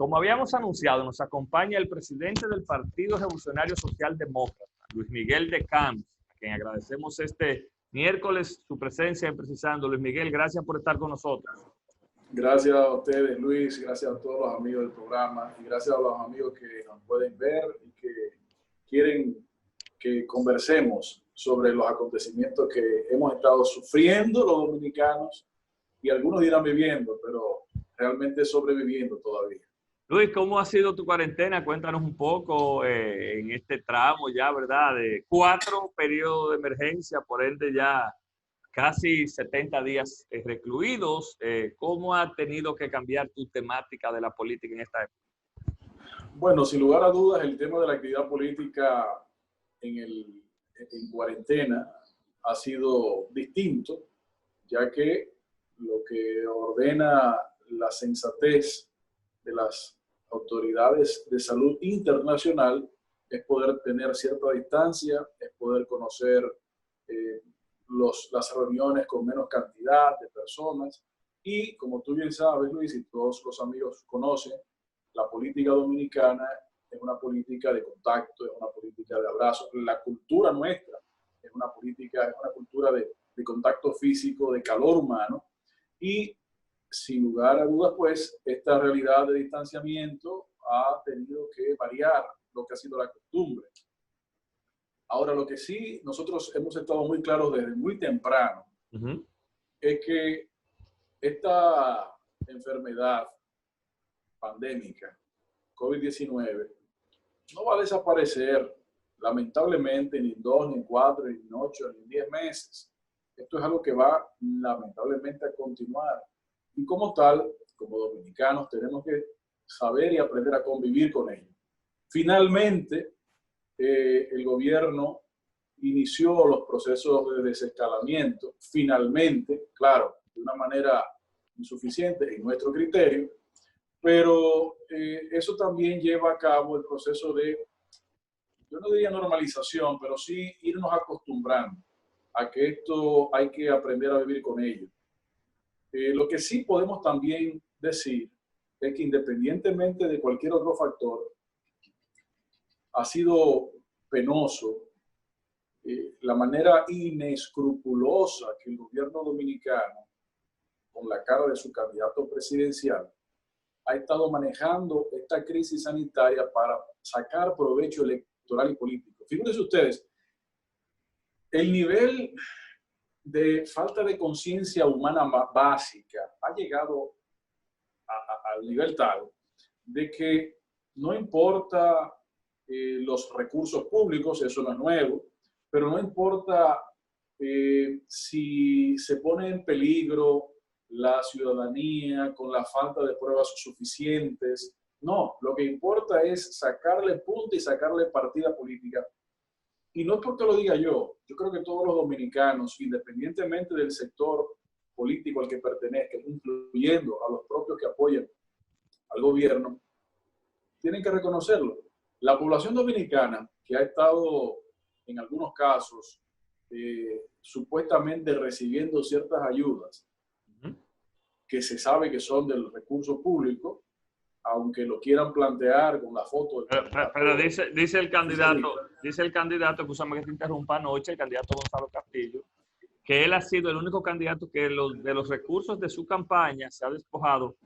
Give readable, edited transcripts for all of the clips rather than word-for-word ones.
Como habíamos anunciado, nos acompaña el presidente del Partido Revolucionario Socialdemócrata, Luis Miguel de Camps, a quien agradecemos este miércoles su presencia en Precisando. Luis Miguel, gracias por estar con nosotros. Gracias a ustedes, Luis, gracias a todos los amigos del programa y gracias a los amigos que nos pueden ver y que quieren que conversemos sobre los acontecimientos que hemos estado sufriendo los dominicanos y algunos dirán viviendo, pero realmente sobreviviendo todavía. Luis, ¿cómo ha sido tu cuarentena? Cuéntanos un poco en este tramo ya, ¿verdad? De 4 periodos de emergencia, por ende ya casi 70 días recluidos. ¿Cómo ha tenido que cambiar tu temática de la política en esta época? Bueno, sin lugar a dudas, el tema de la actividad política en cuarentena ha sido distinto, ya que lo que ordena la sensatez de las autoridades de salud internacional es poder tener cierta distancia, es poder conocer las reuniones con menos cantidad de personas y, como tú bien sabes, Luis, y todos los amigos conocen, la política dominicana es una política de contacto, es una política de abrazo. La cultura nuestra es una cultura de contacto físico, de calor humano y, sin lugar a dudas, pues, esta realidad de distanciamiento ha tenido que variar lo que ha sido la costumbre. Ahora, lo que sí nosotros hemos estado muy claros desde muy temprano es que esta enfermedad pandémica, COVID-19, no va a desaparecer, lamentablemente, ni en 2, ni en 4, ni en 8, ni en 10 meses. Esto es algo que va, lamentablemente, a continuar. Y como tal, como dominicanos, tenemos que saber y aprender a convivir con ello. Finalmente, el gobierno inició los procesos de desescalamiento, finalmente, claro, de una manera insuficiente en nuestro criterio, pero eso también lleva a cabo el proceso de, yo no diría normalización, pero sí irnos acostumbrando a que esto hay que aprender a vivir con ello. Lo que sí podemos también decir es que independientemente de cualquier otro factor, ha sido penoso la manera inescrupulosa que el gobierno dominicano, con la cara de su candidato presidencial, ha estado manejando esta crisis sanitaria para sacar provecho electoral y político. Fíjense ustedes, el nivel de falta de conciencia humana básica ha llegado al nivel tal de que no importa los recursos públicos, eso no es nuevo, pero no importa si se pone en peligro la ciudadanía con la falta de pruebas suficientes. No, lo que importa es sacarle punta y sacarle partida política. Y no es porque lo diga yo creo que todos los dominicanos, independientemente del sector político al que pertenezcan, incluyendo a los propios que apoyan al gobierno, tienen que reconocerlo. La población dominicana, que ha estado en algunos casos supuestamente recibiendo ciertas ayudas, que se sabe que son del recurso público, aunque lo quieran plantear con la foto del pero dice el candidato, escúchame que te interrumpa, anoche, el candidato Gonzalo Castillo, que él ha sido el único candidato que de los recursos de su campaña se ha despojado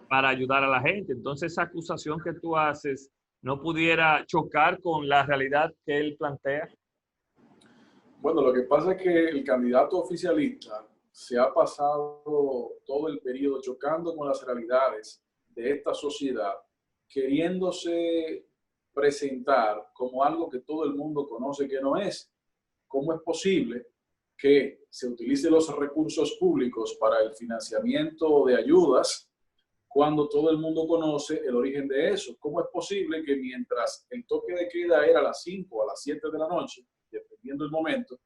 para ayudar a la gente. Entonces, esa acusación que tú haces no pudiera chocar con la realidad que él plantea. Bueno, lo que pasa es que el candidato oficialista se ha pasado todo el periodo chocando con las realidades de esta sociedad, queriéndose presentar como algo que todo el mundo conoce que no es. ¿Cómo es posible que se utilicen los recursos públicos para el financiamiento de ayudas cuando todo el mundo conoce el origen de eso? ¿Cómo es posible que mientras el toque de queda era a las 5 o a las 7 de la noche, dependiendo del momento,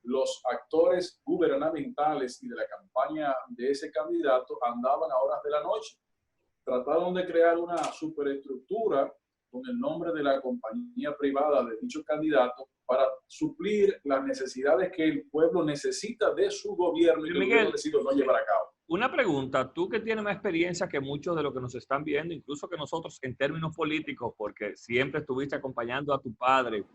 los actores gubernamentales y de la campaña de ese candidato andaban a horas de la noche? Trataron de crear una superestructura con el nombre de la compañía privada de dicho candidato para suplir las necesidades que el pueblo necesita de su gobierno y que el gobierno decidió no llevar a cabo. Una pregunta, tú que tienes más experiencia que muchos de los que nos están viendo, incluso que nosotros en términos políticos, porque siempre estuviste acompañando a tu padre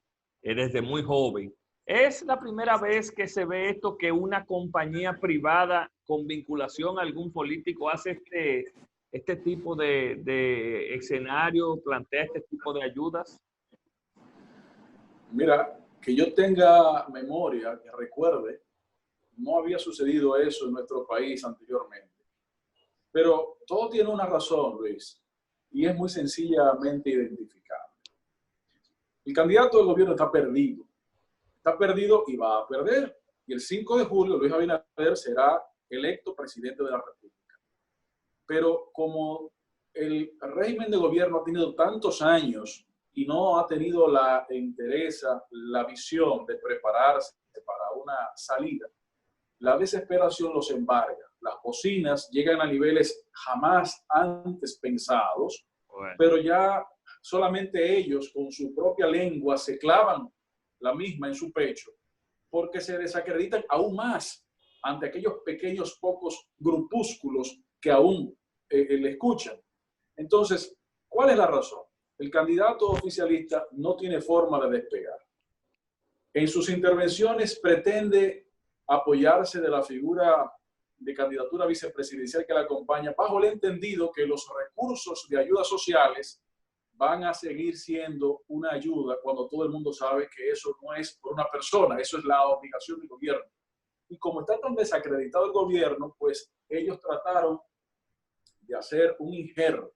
desde muy joven. ¿Es la primera vez que se ve esto, que una compañía privada con vinculación a algún político hace este tipo de escenario, plantea este tipo de ayudas? Mira, que yo tenga memoria, que recuerde, no había sucedido eso en nuestro país anteriormente. Pero todo tiene una razón, Luis, y es muy sencillamente identificable. El candidato del gobierno está perdido y va a perder. Y el 5 de julio Luis Abinader será electo presidente de la República. Pero como el régimen de gobierno ha tenido tantos años y no ha tenido la interés, la visión de prepararse para una salida, la desesperación los embarga. Las bocinas llegan a niveles jamás antes pensados, bueno, pero ya solamente ellos con su propia lengua se clavan la misma en su pecho, porque se desacreditan aún más ante aquellos pequeños pocos grupúsculos que aún le escuchan. Entonces, ¿cuál es la razón? El candidato oficialista no tiene forma de despegar. En sus intervenciones pretende apoyarse de la figura de candidatura vicepresidencial que la acompaña, bajo el entendido que los recursos de ayudas sociales van a seguir siendo una ayuda cuando todo el mundo sabe que eso no es por una persona, eso es la obligación del gobierno. Y como está tan desacreditado el gobierno, pues ellos trataron de hacer un injerto,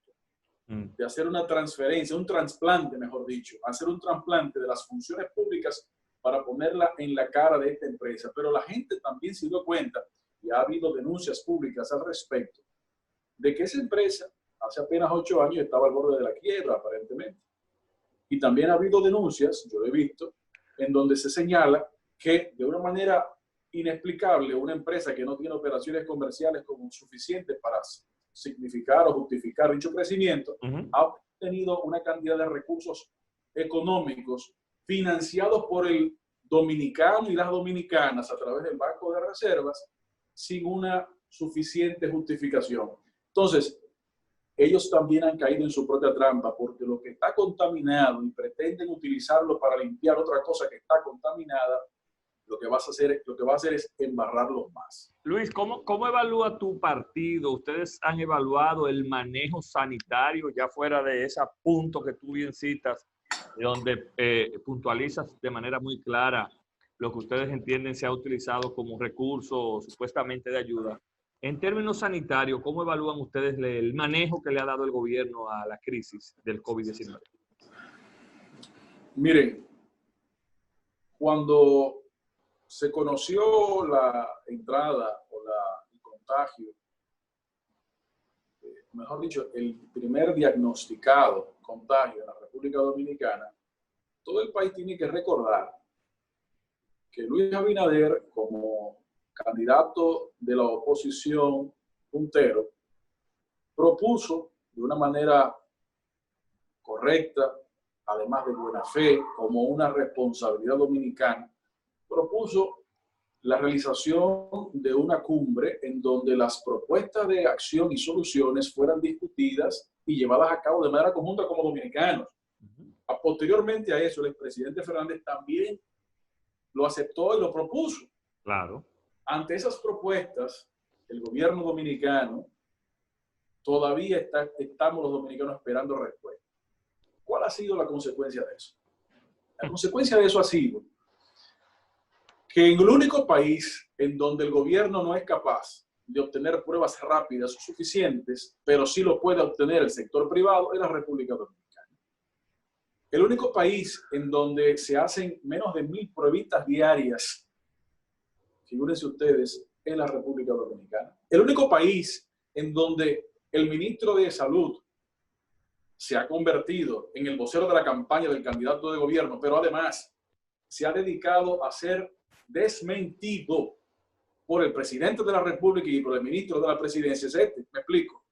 de hacer una transferencia, un trasplante, mejor dicho, hacer un trasplante de las funciones públicas para ponerla en la cara de esta empresa. Pero la gente también se dio cuenta, y ha habido denuncias públicas al respecto, de que esa empresa hace apenas 8 años estaba al borde de la quiebra, aparentemente. Y también ha habido denuncias, yo lo he visto, en donde se señala que de una manera inexplicable una empresa que no tiene operaciones comerciales como suficientes para significar o justificar dicho crecimiento, ha obtenido una cantidad de recursos económicos financiados por el dominicano y las dominicanas a través del Banco de Reservas sin una suficiente justificación. Entonces, ellos también han caído en su propia trampa, porque lo que está contaminado y pretenden utilizarlo para limpiar otra cosa que está contaminada, lo que va a hacer es embarrarlos más. Luis, ¿cómo evalúa tu partido? ¿Ustedes han evaluado el manejo sanitario, ya fuera de ese punto que tú bien citas, donde puntualizas de manera muy clara lo que ustedes entienden se ha utilizado como recurso supuestamente de ayuda? En términos sanitarios, ¿cómo evalúan ustedes el manejo que le ha dado el gobierno a la crisis del COVID-19? Miren, cuando se conoció la entrada o el contagio, mejor dicho, el primer diagnosticado contagio en la República Dominicana, todo el país tiene que recordar que Luis Abinader, como candidato de la oposición puntero, propuso de una manera correcta, además de buena fe, como una responsabilidad dominicana, propuso la realización de una cumbre en donde las propuestas de acción y soluciones fueran discutidas y llevadas a cabo de manera conjunta como dominicanos. Posteriormente a eso, el expresidente Fernández también lo aceptó y lo propuso. Claro. Ante esas propuestas, el gobierno dominicano, todavía estamos los dominicanos esperando respuesta. ¿Cuál ha sido la consecuencia de eso? La consecuencia de eso ha sido que en el único país en donde el gobierno no es capaz de obtener pruebas rápidas suficientes, pero sí lo puede obtener el sector privado, es la República Dominicana. El único país en donde se hacen menos de 1000 pruebitas diarias, figúrense ustedes, es la República Dominicana. El único país en donde el ministro de Salud se ha convertido en el vocero de la campaña del candidato de gobierno, pero además se ha dedicado a ser desmentido por el presidente de la República y por el ministro de la presidencia. Me explico.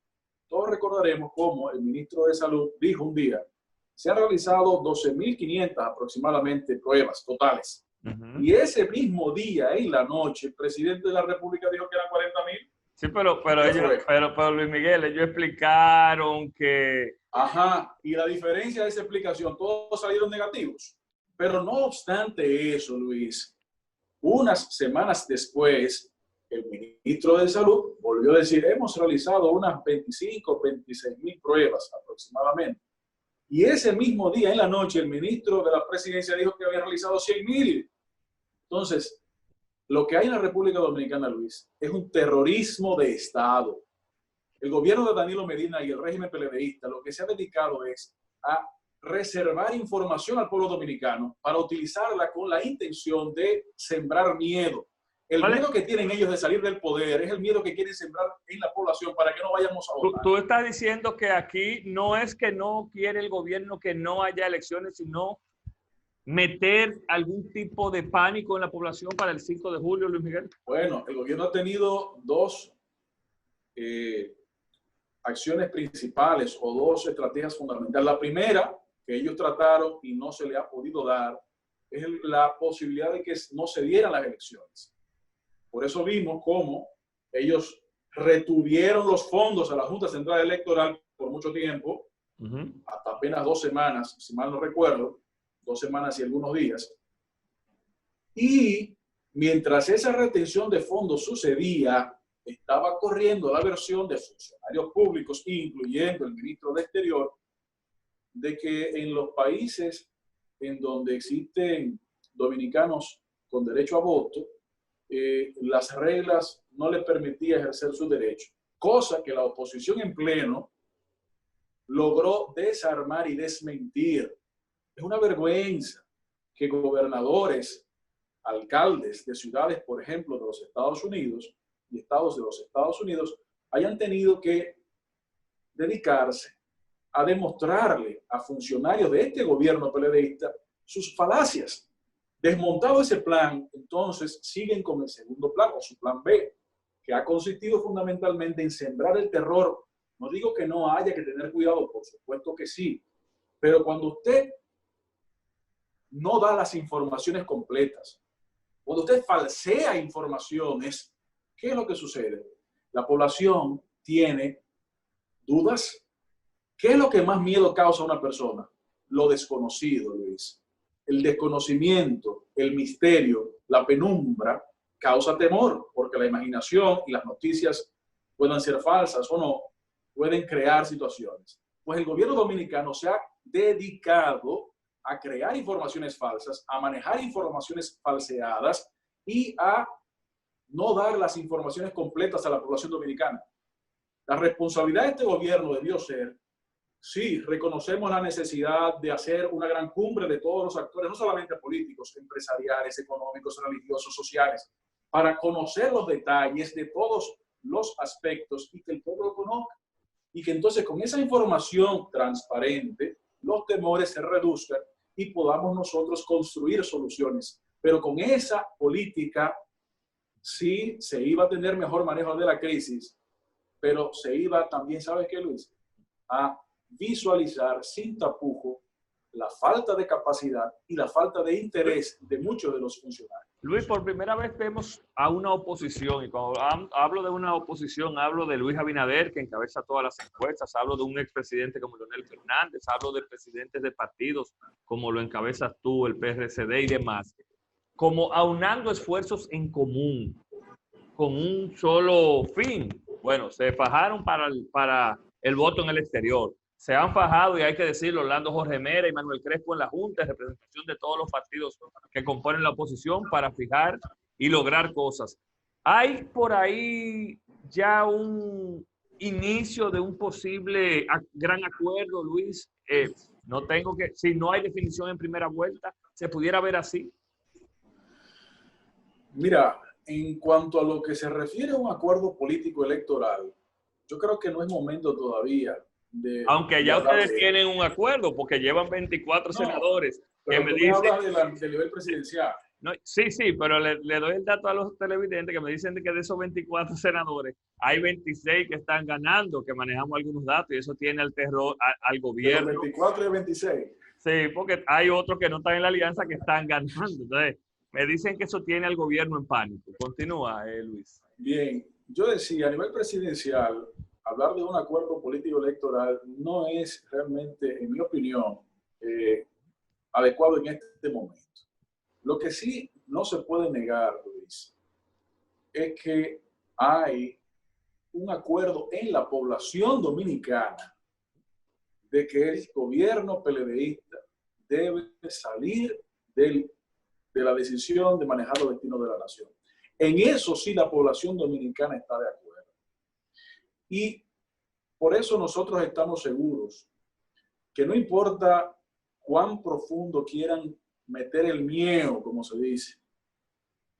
Todos recordaremos cómo el ministro de Salud dijo un día, se han realizado 12.500 aproximadamente pruebas totales. Y ese mismo día, en la noche, el presidente de la República dijo que eran 40.000. Sí, pero Luis Miguel, ellos explicaron que... Ajá, y la diferencia de esa explicación, todos salieron negativos. Pero no obstante eso, Luis, unas semanas después, el ministro de Salud volvió a decir, hemos realizado unas 25, 26,000 pruebas aproximadamente. Y ese mismo día, en la noche, el ministro de la Presidencia dijo que había realizado 100,000. Entonces, lo que hay en la República Dominicana, Luis, es un terrorismo de Estado. El gobierno de Danilo Medina y el régimen PLDista lo que se ha dedicado es a reservar información al pueblo dominicano para utilizarla con la intención de sembrar miedo. El miedo que tienen ellos de salir del poder es el miedo que quieren sembrar en la población para que no vayamos a votar. Tú estás diciendo que aquí no es que no quiere el gobierno que no haya elecciones, sino meter algún tipo de pánico en la población para el 5 de julio, Luis Miguel. Bueno, el gobierno ha tenido dos acciones principales o dos estrategias fundamentales. La primera, que ellos trataron y no se le ha podido dar, es la posibilidad de que no se dieran las elecciones. Por eso vimos cómo ellos retuvieron los fondos a la Junta Central Electoral por mucho tiempo, hasta apenas 2 semanas, si mal no recuerdo, 2 semanas y algunos días. Y mientras esa retención de fondos sucedía, estaba corriendo la versión de funcionarios públicos, incluyendo el ministro de Exterior, de que en los países en donde existen dominicanos con derecho a voto, las reglas no les permitían ejercer su derecho, cosa que la oposición en pleno logró desarmar y desmentir. Es una vergüenza que gobernadores, alcaldes de ciudades, por ejemplo, de los Estados Unidos y estados de los Estados Unidos, hayan tenido que dedicarse a demostrarle a funcionarios de este gobierno PLDista sus falacias. Desmontado ese plan, entonces siguen con el segundo plan o su plan B, que ha consistido fundamentalmente en sembrar el terror. No digo que no haya que tener cuidado, por supuesto que sí, pero cuando usted no da las informaciones completas, cuando usted falsea informaciones, ¿qué es lo que sucede? La población tiene dudas. ¿Qué es lo que más miedo causa a una persona? Lo desconocido, Luis. El desconocimiento, el misterio, la penumbra causa temor, porque la imaginación y las noticias puedan ser falsas o no, pueden crear situaciones. Pues el gobierno dominicano se ha dedicado a crear informaciones falsas, a manejar informaciones falseadas y a no dar las informaciones completas a la población dominicana. La responsabilidad de este gobierno debió ser, sí, reconocemos la necesidad de hacer una gran cumbre de todos los actores, no solamente políticos, empresariales, económicos, religiosos, sociales, para conocer los detalles de todos los aspectos y que el pueblo lo conozca. Y que entonces con esa información transparente, los temores se reduzcan y podamos nosotros construir soluciones. Pero con esa política, sí, se iba a tener mejor manejo de la crisis, pero se iba también, ¿sabes qué, Luis? A visualizar sin tapujo la falta de capacidad y la falta de interés de muchos de los funcionarios. Luis, por primera vez vemos a una oposición, y cuando hablo de una oposición, hablo de Luis Abinader, que encabeza todas las encuestas, hablo de un expresidente como Leonel Fernández, hablo de presidentes de partidos como lo encabezas tú, el PRCD y demás, como aunando esfuerzos en común, con un solo fin. Bueno, se fajaron para el voto en el exterior. Se han fajado, y hay que decirlo, Orlando Jorge Mera y Manuel Crespo en la Junta de representación de todos los partidos que componen la oposición para fijar y lograr cosas. ¿Hay por ahí ya un inicio de un posible gran acuerdo, Luis? Si no hay definición en primera vuelta, ¿se pudiera ver así? Mira, en cuanto a lo que se refiere a un acuerdo político electoral, yo creo que no es momento todavía. Aunque ya ustedes tienen un acuerdo, porque llevan 24 senadores. Pero que me dicen, hablas del nivel presidencial. No, sí, pero le doy el dato a los televidentes que me dicen que de esos 24 senadores hay 26 que están ganando, que manejamos algunos datos, y eso tiene al terror al gobierno. De los 24 y 26. Sí, porque hay otros que no están en la alianza que están ganando. Entonces, me dicen que eso tiene al gobierno en pánico. Continúa, Luis. Bien, yo decía, a nivel presidencial, hablar de un acuerdo político electoral no es realmente, en mi opinión, adecuado en este momento. Lo que sí no se puede negar, Luis, es que hay un acuerdo en la población dominicana de que el gobierno PLDista debe salir de la decisión de manejar los destinos de la nación. En eso sí la población dominicana está de acuerdo. Y por eso nosotros estamos seguros que no importa cuán profundo quieran meter el miedo, como se dice,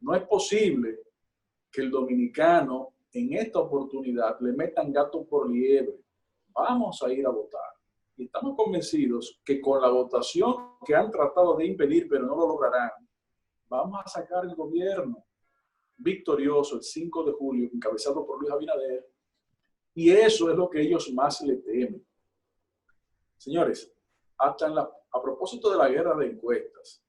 no es posible que el dominicano en esta oportunidad le metan gato por liebre. Vamos a ir a votar. Y estamos convencidos que con la votación que han tratado de impedir, pero no lo lograrán, vamos a sacar el gobierno victorioso el 5 de julio, encabezado por Luis Abinader, y eso es lo que ellos más le temen. Señores, hasta a propósito de la guerra de encuestas,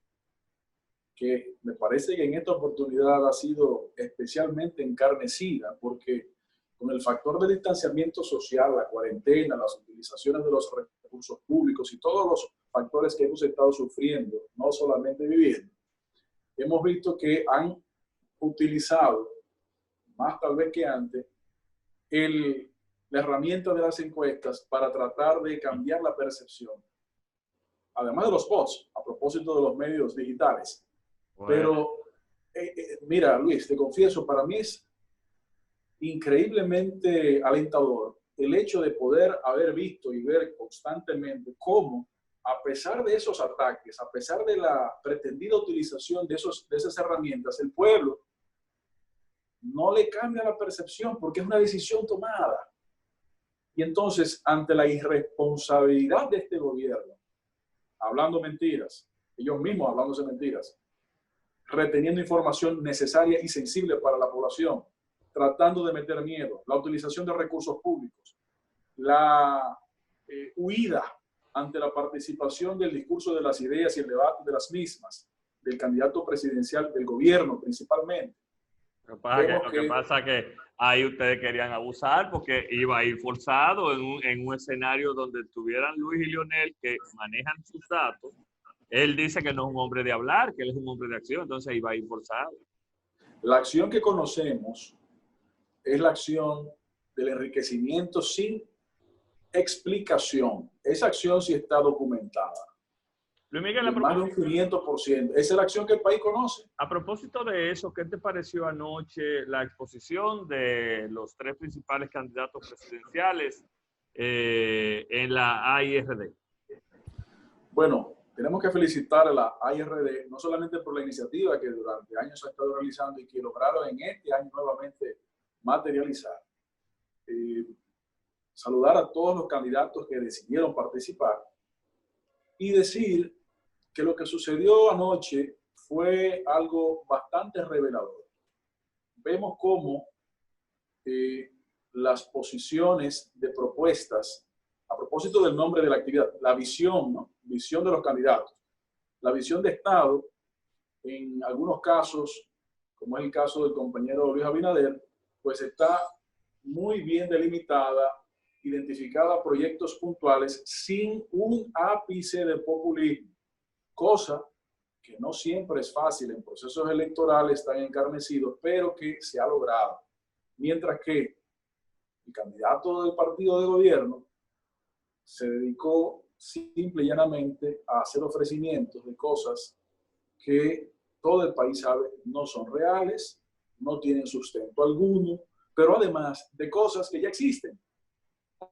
que me parece que en esta oportunidad ha sido especialmente encarnecida, porque con el factor de distanciamiento social, la cuarentena, las utilizaciones de los recursos públicos y todos los factores que hemos estado sufriendo, no solamente viviendo, hemos visto que han utilizado, más tal vez que antes, la herramienta de las encuestas para tratar de cambiar la percepción. Además de los bots, a propósito de los medios digitales. Bueno. Pero, mira, Luis, te confieso, para mí es increíblemente alentador el hecho de poder haber visto y ver constantemente cómo, a pesar de esos ataques, a pesar de la pretendida utilización de esas herramientas, el pueblo no le cambia la percepción porque es una decisión tomada. Y entonces, ante la irresponsabilidad de este gobierno, hablando mentiras, ellos mismos hablándose mentiras, reteniendo información necesaria y sensible para la población, tratando de meter miedo, la utilización de recursos públicos, la huida ante la participación del discurso de las ideas y el debate de las mismas, del candidato presidencial del gobierno principalmente. Lo que pasa es que ahí ustedes querían abusar porque iba a ir forzado en un escenario donde estuvieran Luis y Leonel que manejan sus datos. Él dice que no es un hombre de hablar, que él es un hombre de acción, entonces iba a ir forzado. La acción que conocemos es la acción del enriquecimiento sin explicación. Esa acción sí está documentada. Luis Miguel, más de un 500%. Esa es la acción que el país conoce. A propósito de eso, ¿qué te pareció anoche la exposición de los tres principales candidatos presidenciales en la AIRD? Bueno, tenemos que felicitar a la AIRD, no solamente por la iniciativa que durante años ha estado realizando y que lograron en este año nuevamente materializar. Saludar a todos los candidatos que decidieron participar y decir que lo que sucedió anoche fue algo bastante revelador. Vemos cómo las posiciones de propuestas, a propósito del nombre de la actividad, la visión, ¿no? Visión de los candidatos, la visión de Estado, en algunos casos, como es el caso del compañero Luis Abinader, pues está muy bien delimitada, identificada proyectos puntuales sin un ápice de populismo, cosa que no siempre es fácil en procesos electorales tan encarnecidos, pero que se ha logrado. Mientras que el candidato del partido de gobierno se dedicó simple y llanamente a hacer ofrecimientos de cosas que todo el país sabe no son reales, no tienen sustento alguno, pero además de cosas que ya existen,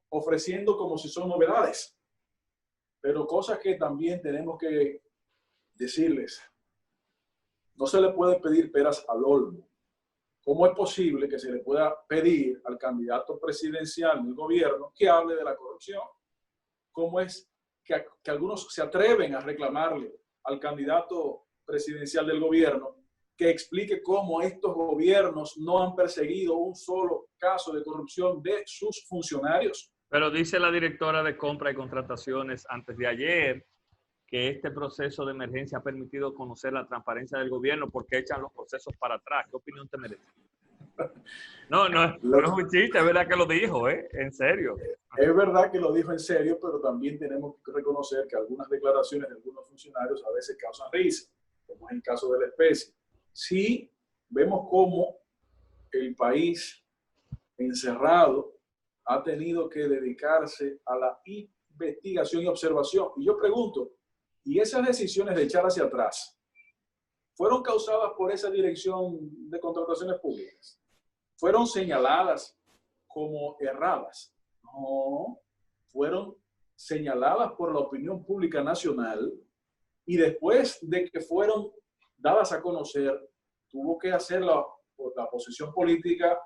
ofreciendo como si son novedades, pero cosas que también tenemos que decirles. No se le puede pedir peras al olmo. ¿Cómo es posible que se le pueda pedir al candidato presidencial del gobierno que hable de la corrupción? ¿Cómo es que algunos se atreven a reclamarle al candidato presidencial del gobierno que explique cómo estos gobiernos no han perseguido un solo caso de corrupción de sus funcionarios? Pero dice la directora de compra y contrataciones antes de ayer que este proceso de emergencia ha permitido conocer la transparencia del gobierno porque echan los procesos para atrás. ¿Qué opinión te merece? No, no es un chiste, es verdad que lo dijo, en serio. Es verdad que lo dijo en serio, pero también tenemos que reconocer que algunas declaraciones de algunos funcionarios a veces causan risa, como es el caso de la especie. Sí, vemos cómo el país encerrado ha tenido que dedicarse a la investigación y observación. Y yo pregunto, ¿y esas decisiones de echar hacia atrás fueron causadas por esa dirección de contrataciones públicas? ¿Fueron señaladas como erradas? No, fueron señaladas por la opinión pública nacional y después de que fueron dadas a conocer, tuvo que hacer la posición política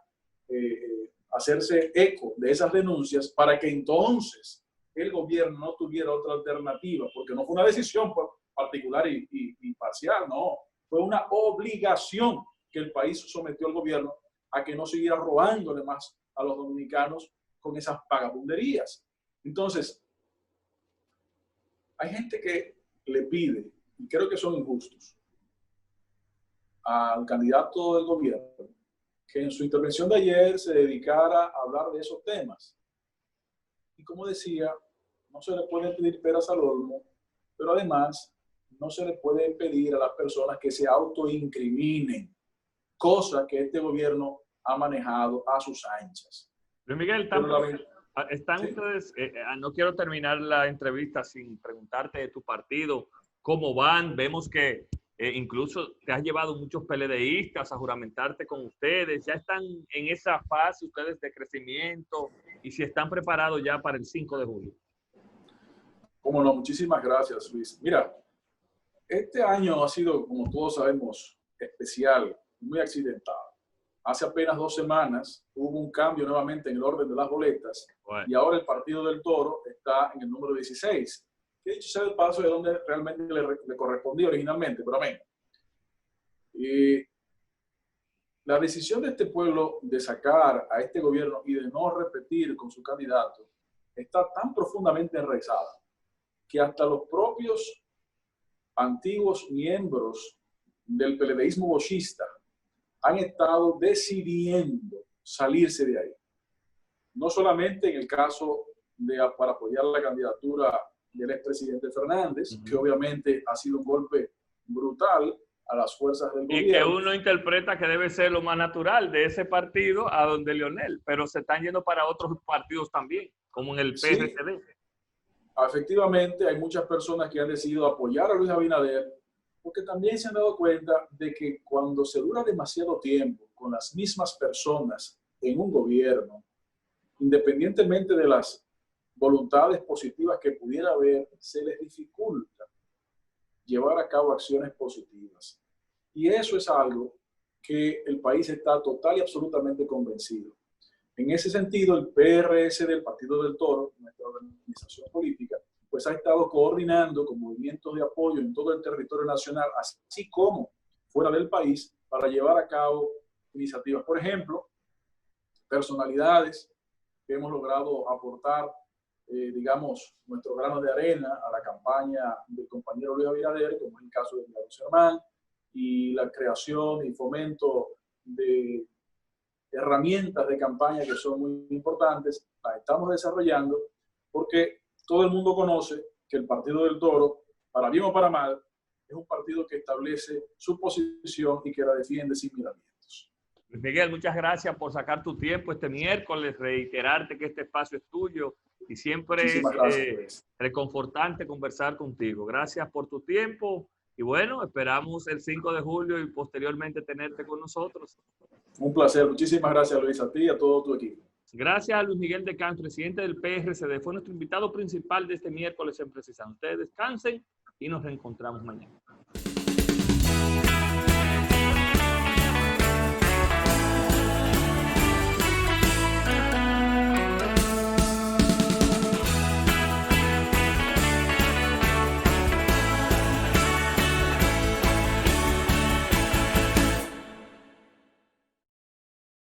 hacerse eco de esas denuncias para que entonces el gobierno no tuviera otra alternativa, porque no fue una decisión particular y parcial, no, fue una obligación que el país sometió al gobierno a que no siguiera robándole más a los dominicanos con esas vagabunderías. Entonces, hay gente que le pide, y creo que son injustos, al candidato del gobierno que en su intervención de ayer se dedicara a hablar de esos temas. Y como decía, no se le puede pedir peras al olmo, pero además no se le puede pedir a las personas que se autoincriminen, cosa que este gobierno ha manejado a sus anchas. Luis Miguel, están ¿sí? Ustedes, no quiero terminar la entrevista sin preguntarte de tu partido, cómo van, vemos que incluso te has llevado muchos PLDistas a juramentarte con ustedes, ya están en esa fase ustedes de crecimiento y si están preparados ya para el 5 de julio. Cómo no, muchísimas gracias, Luis. Mira, este año ha sido, como todos sabemos, especial, muy accidentado. Hace apenas 2 semanas hubo un cambio nuevamente en el orden de las boletas y ahora el Partido del Toro está en el número 16. Que dicho sea de paso de donde realmente le correspondía originalmente, pero amén. Y la decisión de este pueblo de sacar a este gobierno y de no repetir con su candidato está tan profundamente enraizada que hasta los propios antiguos miembros del PLDismo bochista han estado decidiendo salirse de ahí. No solamente en el caso para apoyar la candidatura del expresidente Fernández, que obviamente ha sido un golpe brutal a las fuerzas del gobierno. Y que uno interpreta que debe ser lo más natural de ese partido a donde Leonel, pero se están yendo para otros partidos también, como en el PRCD. Sí, efectivamente, hay muchas personas que han decidido apoyar a Luis Abinader porque también se han dado cuenta de que cuando se dura demasiado tiempo con las mismas personas en un gobierno, independientemente de las voluntades positivas que pudiera haber, se les dificulta llevar a cabo acciones positivas. Y eso es algo que el país está total y absolutamente convencido. En ese sentido, el PRS del Partido del Toro, nuestra organización política, pues ha estado coordinando con movimientos de apoyo en todo el territorio nacional, así como fuera del país, para llevar a cabo iniciativas. Por ejemplo, personalidades que hemos logrado aportar, digamos, nuestro grano de arena a la campaña del compañero Luis Abinader, como es el caso de Milagros Germán, y la creación y fomento de herramientas de campaña que son muy importantes, las estamos desarrollando porque todo el mundo conoce que el Partido del Toro, para bien o para mal, es un partido que establece su posición y que la defiende sin miramientos. Luis Miguel, muchas gracias por sacar tu tiempo este miércoles, reiterarte que este espacio es tuyo y siempre es reconfortante conversar contigo. Gracias por tu tiempo y bueno, esperamos el 5 de julio y posteriormente tenerte con nosotros. Un placer. Muchísimas gracias, Luis, a ti y a todo tu equipo. Gracias a Luis Miguel de Camps, presidente del PRCD. Fue nuestro invitado principal de este miércoles en Precisando. Ustedes descansen y nos reencontramos mañana.